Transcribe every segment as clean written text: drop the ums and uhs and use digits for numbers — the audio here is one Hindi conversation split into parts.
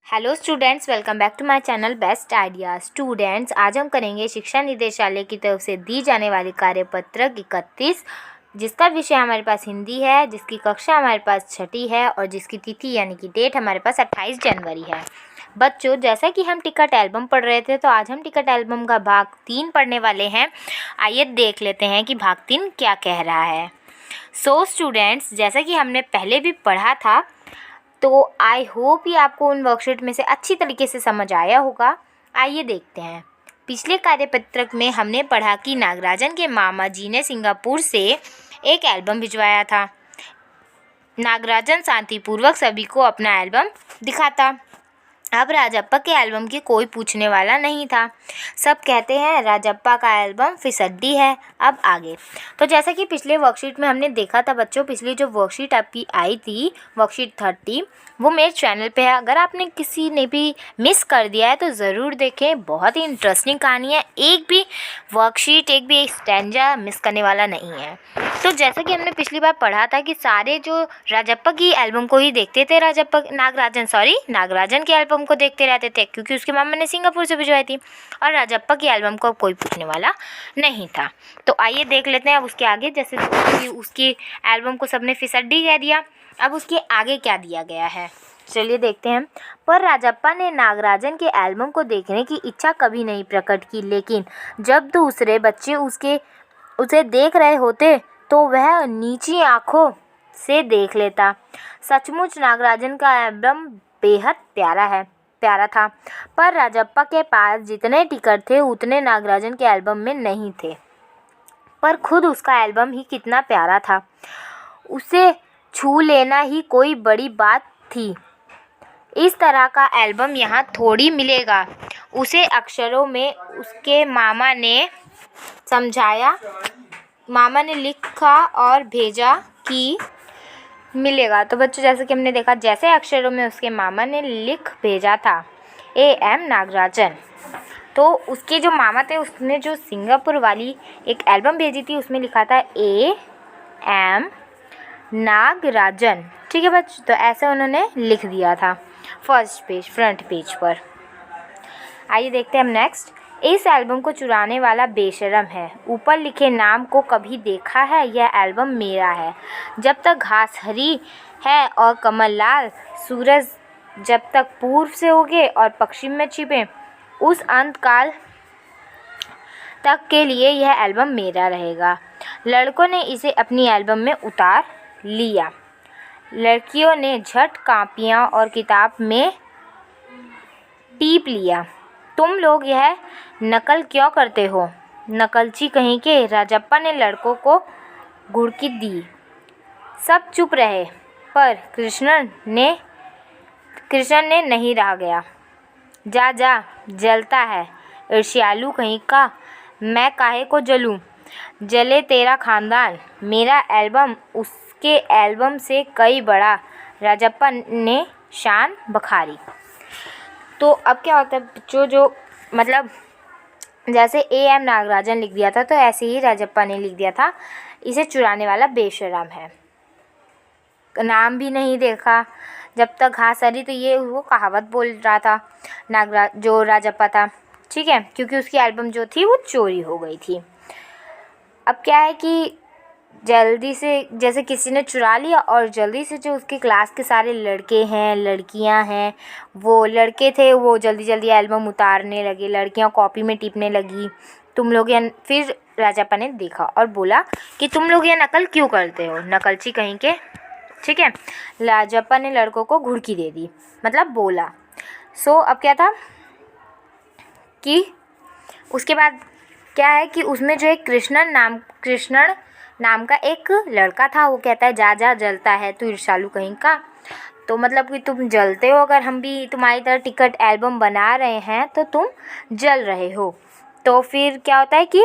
Hello students, welcome back to my channel best ideas. Students, आज हम करेंगे शिक्षा निदेशालय की तरफ से दी जाने वाली कार्यपत्रक 31, जिसका विषय हमारे पास हिंदी है, जिसकी कक्षा हमारे पास छठी है और जिसकी तिथि यानी कि डेट हमारे पास 28 जनवरी है। बच्चों, जैसा कि हम टिकट एल्बम पढ़ रहे थे, तो आज हम टिकट एल्बम का भाग 3 पढ़ने वाले हैं। आइए देख लेते हैं कि भाग 3 क्या कह रहा है। सो स्टूडेंट्स, जैसा कि हमने पहले भी पढ़ा था, तो आई होप ये आपको उन वर्कशीट में से अच्छी तरीके से समझ आया होगा। आइए देखते हैं। पिछले कार्यपत्रक में हमने पढ़ा कि नागराजन के मामा जी ने सिंगापुर से एक एल्बम भिजवाया था। नागराजन शांतिपूर्वक सभी को अपना एल्बम दिखाता। अब राजप्पा के एल्बम की कोई पूछने वाला नहीं था। सब कहते हैं राजप्पा का एल्बम फिसड्डी है। अब आगे, तो जैसा कि पिछले वर्कशीट में हमने देखा था बच्चों, पिछली जो वर्कशीट आपकी आई थी वर्कशीट 30, वो मेरे चैनल पे है। अगर आपने किसी ने भी मिस कर दिया है तो ज़रूर देखें, बहुत ही इंटरेस्टिंग कहानी है। एक भी वर्कशीट, एक भी स्टैंजा मिस करने वाला नहीं है। तो जैसा कि हमने पिछली बार पढ़ा था कि सारे जो राजप्पा की एल्बम को ही देखते थे, नागराजन के एल्बम को देखते रहते थे, क्योंकि उसके मामा ने सिंगापुर से भिजवाई थी और राजप्पा की एल्बम को कोई पूछने वाला नहीं था। तो आइए देख लेते हैं अब उसके आगे। जैसे उसकी एल्बम को सबने फिसड्डी कह दिया, अब उसके आगे क्या दिया गया है, चलिए देखते हैं। पर राजप्पा ने नागराजन के एल्बम को देखने की इच्छा कभी नहीं प्रकट की, लेकिन जब दूसरे बच्चे उसे देख रहे होते तो वह नीची आंखों से देख लेता। सचमुच नागराजन का एल्बम बेहद प्यारा था, पर राजप्पा के पास जितने टिकट थे उतने नागराजन के एल्बम में नहीं थे। पर खुद उसका एल्बम ही कितना प्यारा था, उसे छू लेना ही कोई बड़ी बात थी। इस तरह का एल्बम यहाँ थोड़ी मिलेगा। उसे अक्षरों में उसके मामा ने समझाया, मामा ने लिखा और भेजा कि मिलेगा। तो बच्चों, जैसे कि हमने देखा, जैसे अक्षरों में उसके मामा ने लिख भेजा था AM नागराजन, तो उसके जो मामा थे उसने जो सिंगापुर वाली एक एल्बम भेजी थी उसमें लिखा था AM नागराजन। ठीक है बच्चों, तो ऐसे उन्होंने लिख दिया था फ्रंट पेज पर। आइए देखते हैं हम नेक्स्ट। इस एल्बम को चुराने वाला बेशरम है। ऊपर लिखे नाम को कभी देखा है? यह एल्बम मेरा है। जब तक घास हरी है और कमल लाल, सूरज जब तक पूर्व से उगे और पश्चिम में छिपे, उस अंतकाल तक के लिए यह एल्बम मेरा रहेगा। लड़कों ने इसे अपनी एल्बम में उतार लिया। लड़कियों ने झट कापियाँ और किताब में टीप लिया। तुम लोग यह नकल क्यों करते हो? नकलची कहीं के, राजप्पा ने लड़कों को घुड़की दी। सब चुप रहे, पर कृष्णन ने नहीं रहा गया। जा जलता है, ईर्ष्यालु कहीं का। मैं काहे को जलूं? जले तेरा खानदान। मेरा एल्बम उसके एल्बम से कई बड़ा। राजप्पा ने शान बखारी। तो अब क्या होता है बच्चों, जो मतलब जैसे AM नागराजन लिख दिया था, तो ऐसे ही राजप्पा ने लिख दिया था, इसे चुराने वाला बेशरम है। नाम भी नहीं देखा, जब तक घास हरी, तो ये वो कहावत बोल रहा था जो राजप्पा था। ठीक है, क्योंकि उसकी एल्बम जो थी वो चोरी हो गई थी। अब क्या है कि जल्दी से जैसे किसी ने चुरा लिया और जल्दी से जो उसके क्लास के सारे लड़के हैं, लड़कियां हैं, वो लड़के थे वो जल्दी एल्बम उतारने लगे, लड़कियां कॉपी में टिपने लगी। फिर राजप्पा ने देखा और बोला कि तुम लोग ये नकल क्यों करते हो, नकलची कहीं के। ठीक है, राजप्पा ने लड़कों को घुड़की दे दी, मतलब बोला। अब क्या था कि उसके बाद क्या है कि उसमें जो एक कृष्णन नाम का एक लड़का था, वो कहता है जा जलता है तू ईर्ष्यालु कहीं का। तो मतलब कि तुम जलते हो, अगर हम भी तुम्हारी तरह टिकट एल्बम बना रहे हैं तो तुम जल रहे हो। तो फिर क्या होता है कि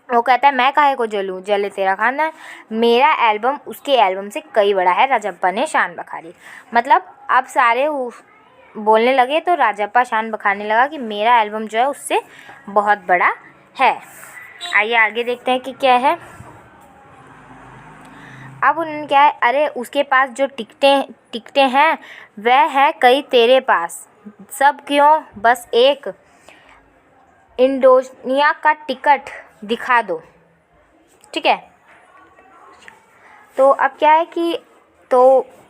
वो कहता है मैं काहे को जलूं, जले तेरा खानदान। मेरा एल्बम उसके एल्बम से कई बड़ा है। राजप्पा ने शान बखारी। मतलब अब सारे बोलने लगे, तो राजप्पा शान बखारने लगा कि मेरा एल्बम जो है उससे बहुत बड़ा है। आइए आगे देखते हैं कि क्या है। अब उन्होंने क्या है, अरे उसके पास जो टिकटें हैं वह है कई तेरे पास, सब क्यों बस एक इंडोनेशिया का टिकट दिखा दो। ठीक है, तो अब क्या है कि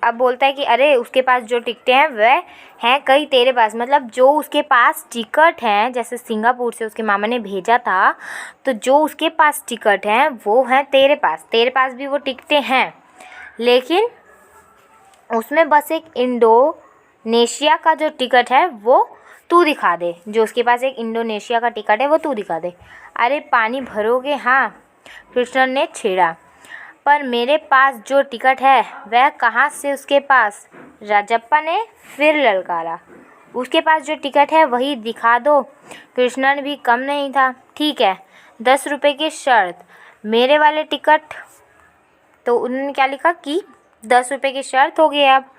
अब बोलता है कि अरे उसके पास जो टिकटें हैं वह हैं कई तेरे पास, मतलब जो उसके पास टिकट हैं, जैसे सिंगापुर से उसके मामा ने भेजा था, तो जो उसके पास टिकट हैं वो हैं तेरे पास भी वो टिकटें हैं, लेकिन उसमें बस एक इंडोनेशिया का जो टिकट है वो तू दिखा दे। जो उसके पास एक इंडोनेशिया का टिकट है वो तू दिखा दे। अरे पानी भरोगे? हाँ, कृष्ण ने छेड़ा। पर मेरे पास जो टिकट है वह कहाँ से उसके पास? राजप्पा ने फिर ललकारा। उसके पास जो टिकट है वही दिखा दो। कृष्णन भी कम नहीं था। ठीक है, 10 रुपये की शर्त, मेरे वाले टिकट। तो उन्होंने क्या लिखा कि 10 रुपये की शर्त हो गई। अब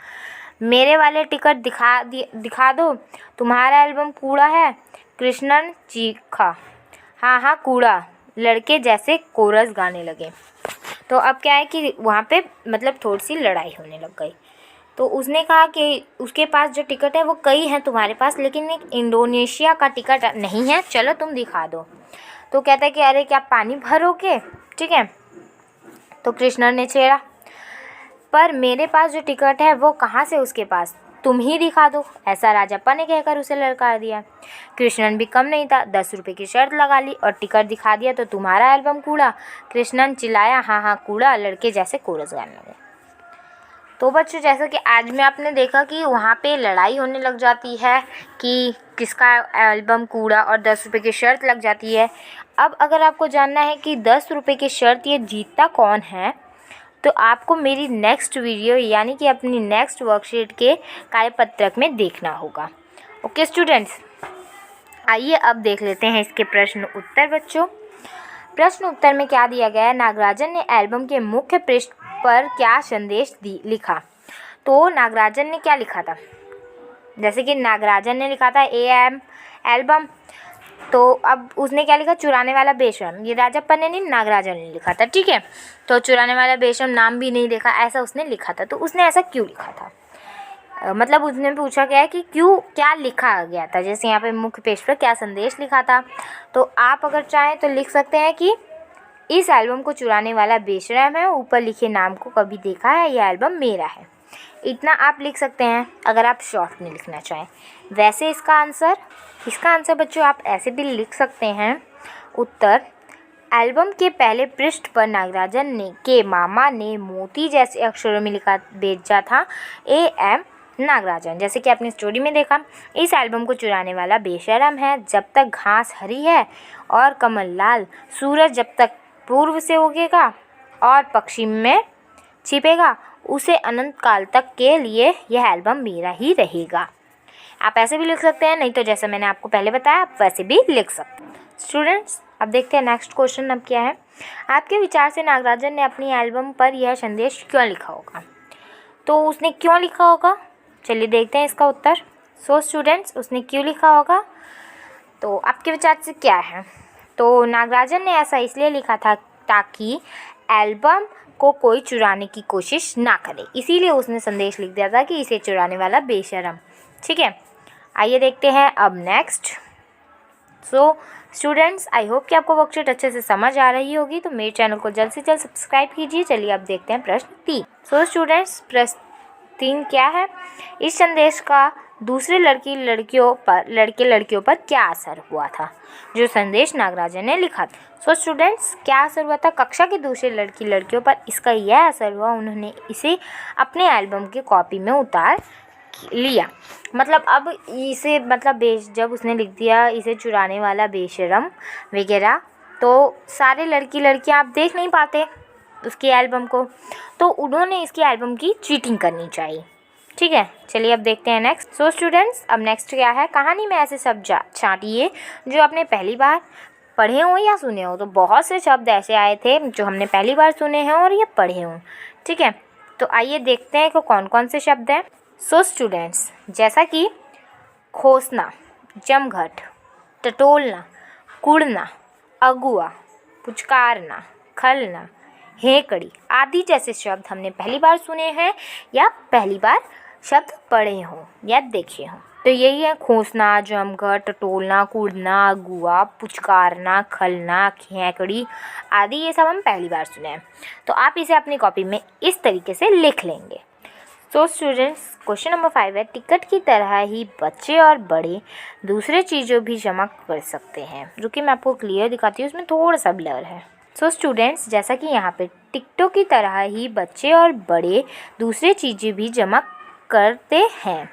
मेरे वाले टिकट दिखा दो। तुम्हारा एल्बम कूड़ा है? कृष्णन चीखा। हाँ हाँ कूड़ा, लड़के जैसे कोरस गाने लगे। तो अब क्या है कि वहाँ पे मतलब थोड़ी सी लड़ाई होने लग गई। तो उसने कहा कि उसके पास जो टिकट है वो कई हैं तुम्हारे पास, लेकिन एक इंडोनेशिया का टिकट नहीं है, चलो तुम दिखा दो। तो कहता है कि अरे क्या पानी भरोगे? ठीक है, तो कृष्ण ने छेड़ा, पर मेरे पास जो टिकट है वो कहाँ से उसके पास? तुम ही दिखा दो। ऐसा राजप्पा ने कहकर उसे ललकार दिया। कृष्णन भी कम नहीं था, 10 रुपये की शर्त लगा ली और टिकट दिखा दिया। तो तुम्हारा एल्बम कूड़ा? कृष्णन चिल्लाया। हाँ हाँ कूड़ा, लड़के जैसे कोरस गाने लगे। तो बच्चों, जैसा कि आज में आपने देखा कि वहाँ पे लड़ाई होने लग जाती है कि किसका एल्बम कूड़ा, और 10 रुपये की शर्त लग जाती है। अब अगर आपको जानना है कि 10 रुपये की शर्त ये जीतता कौन है, तो आपको मेरी नेक्स्ट वीडियो यानी कि अपनी नेक्स्ट वर्कशीट के कार्यपत्रक में देखना होगा। ओके स्टूडेंट्स, आइए अब देख लेते हैं इसके प्रश्न उत्तर। बच्चों, प्रश्न उत्तर में क्या दिया गया है? नागराजन ने एल्बम के मुख्य पृष्ठ पर क्या संदेश लिखा? तो नागराजन ने क्या लिखा था? जैसे कि नागराजन ने लिखा था AM एल्बम, तो अब उसने क्या लिखा? चुराने वाला बेशरम। ये राजप्पा ने नहीं, नागराजन ने लिखा था। ठीक है, तो चुराने वाला बेशरम नाम भी नहीं देखा, ऐसा उसने लिखा था। तो उसने ऐसा क्यों लिखा था? मतलब उसने पूछा गया है कि क्यों, क्या लिखा गया था। जैसे यहाँ पे मुख्य पेज पर क्या संदेश लिखा था, तो आप अगर चाहें तो लिख सकते हैं कि इस एल्बम को चुराने वाला बेशरम है, ऊपर लिखे नाम को कभी देखा है, यह एल्बम मेरा है। इतना आप लिख सकते हैं अगर आप शॉर्ट में लिखना चाहें। वैसे इसका आंसर बच्चों आप ऐसे भी लिख सकते हैं। उत्तर, एल्बम के पहले पृष्ठ पर नागराजन ने के मामा ने मोती जैसे अक्षरों में लिखा भेजा था AM नागराजन। जैसे कि आपने स्टोरी में देखा, इस एल्बम को चुराने वाला बेशरम है, जब तक घास हरी है और कमल लाल, सूरज जब तक पूर्व से उगेगा और पश्चिम में छिपेगा, उसे अनंत काल तक के लिए यह एल्बम मेरा ही रहेगा। आप ऐसे भी लिख सकते हैं, नहीं तो जैसे मैंने आपको पहले बताया आप वैसे भी लिख सकते हैं। स्टूडेंट्स, अब देखते हैं नेक्स्ट क्वेश्चन अब क्या है। आपके विचार से नागराजन ने अपनी एल्बम पर यह संदेश क्यों लिखा होगा? तो उसने क्यों लिखा होगा, चलिए देखते हैं इसका उत्तर। सो स्टूडेंट्स, उसने क्यों लिखा होगा, तो आपके विचार से क्या है? तो नागराजन ने ऐसा इसलिए लिखा था ताकि एल्बम को कोई चुराने की कोशिश ना करे, इसीलिए उसने संदेश लिख दिया था कि इसे चुराने वाला बेशरम। ठीक है, आइए देखते हैं अब next. So students, I hope कि आपको वर्कशीट अच्छे से समझ आ रही होगी, तो मेरे चैनल को जल्द से जल्द सब्सक्राइब कीजिए। चलिए अब देखते हैं प्रश्न 3। सो स्टूडेंट्स, प्रश्न 3 क्या है? इस संदेश का दूसरे लड़कियों पर क्या असर हुआ था? जो संदेश नागराजन ने लिखा था। सो स्टूडेंट्स, क्या असर हुआ था? कक्षा के दूसरे लड़कियों पर इसका यह असर हुआ, उन्होंने इसे अपने एल्बम की कॉपी में उतार लिया। मतलब अब इसे जब उसने लिख दिया इसे चुराने वाला बेशरम वगैरह, तो सारे लड़कियां आप देख नहीं पाते उसकी एल्बम को, तो उन्होंने इसकी एल्बम की चीटिंग करनी चाहिए। ठीक है, चलिए अब देखते हैं नेक्स्ट। सो स्टूडेंट्स, अब नेक्स्ट क्या है? कहानी में ऐसे शब्द छांटिए जो आपने पहली बार पढ़े हो या सुने हो। तो बहुत से शब्द ऐसे आए थे जो हमने पहली बार सुने हैं और ये पढ़े हों। ठीक है, तो आइए देखते हैं कि कौन कौन से शब्द हैं। सो स्टूडेंट्स, जैसा कि खोसना, जमघट, टटोलना, कुड़ना, अगुआ, पुचकारना, खलना, हेकड़ी आदि जैसे शब्द हमने पहली बार सुने हैं या पहली बार शब्द पढ़े हों या देखे हों। तो यही है खोसना, जमघट, टटोलना, कूदना, अगुआ, पुचकारना, खलना, हेकड़ी आदि, ये सब हम पहली बार सुने हैं। तो आप इसे अपनी कॉपी में इस तरीके से लिख लेंगे। तो स्टूडेंट्स, क्वेश्चन नंबर 5 है, टिकट की तरह ही बच्चे और बड़े दूसरे चीज़ों भी जमा कर सकते हैं। जो कि मैं आपको क्लियर दिखाती हूँ, उसमें थोड़ा सा ब्लर है। सो स्टूडेंट्स, जैसा कि यहाँ पे टिकटों की तरह ही बच्चे और बड़े दूसरे चीज़ें भी जमा करते हैं।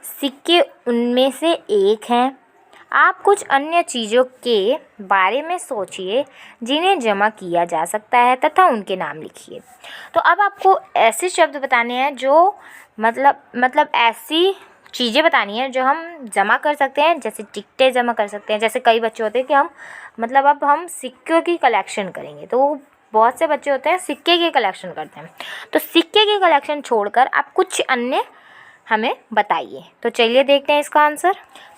सिक्के उनमें से एक हैं। आप कुछ अन्य चीज़ों के बारे में सोचिए जिन्हें जमा किया जा सकता है तथा उनके नाम लिखिए। तो अब आपको ऐसे शब्द बताने हैं जो मतलब ऐसी चीज़ें बतानी है जो हम जमा कर सकते हैं। जैसे टिकटें जमा कर सकते हैं। जैसे कई बच्चे होते हैं कि अब हम सिक्कों की कलेक्शन करेंगे, तो बहुत से बच्चे होते हैं सिक्के की कलेक्शन करते हैं। तो सिक्के की कलेक्शन छोड़कर आप कुछ अन्य हमें बताइए। तो चलिए देखते हैं इसका आंसर।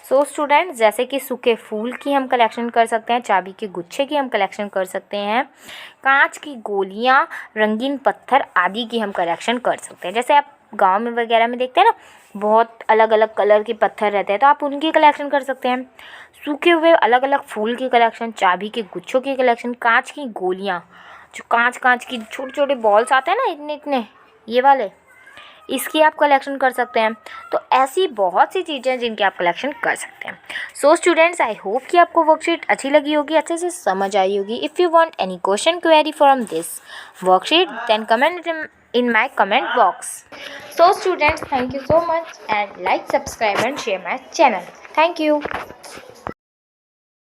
सो स्टूडेंट, जैसे कि सूखे फूल की हम कलेक्शन कर सकते हैं, चाबी के गुच्छे की हम कलेक्शन कर सकते हैं, कांच की गोलियां, रंगीन पत्थर आदि की हम कलेक्शन कर सकते हैं। जैसे आप गांव में वगैरह में देखते हैं ना, बहुत अलग अलग कलर के पत्थर रहते हैं, तो आप उनकी कलेक्शन कर सकते हैं। सूखे हुए अलग अलग फूल की कलेक्शन, चाबी के गुच्छों की कलेक्शन, कांच की गोलियाँ, जो कांच की छोटे छोटे बॉल्स आते हैं ना इतने इतने, ये वाले, इसकी आप कलेक्शन कर सकते हैं। तो ऐसी बहुत सी चीज़ें हैं जिनकी आप कलेक्शन कर सकते हैं। सो स्टूडेंट्स, आई होप कि आपको वर्कशीट अच्छी लगी होगी, अच्छे से समझ आई होगी। If you want any question query from this worksheet then comment in my comment box. So students, thank you so much and like, subscribe and share my channel. Thank you.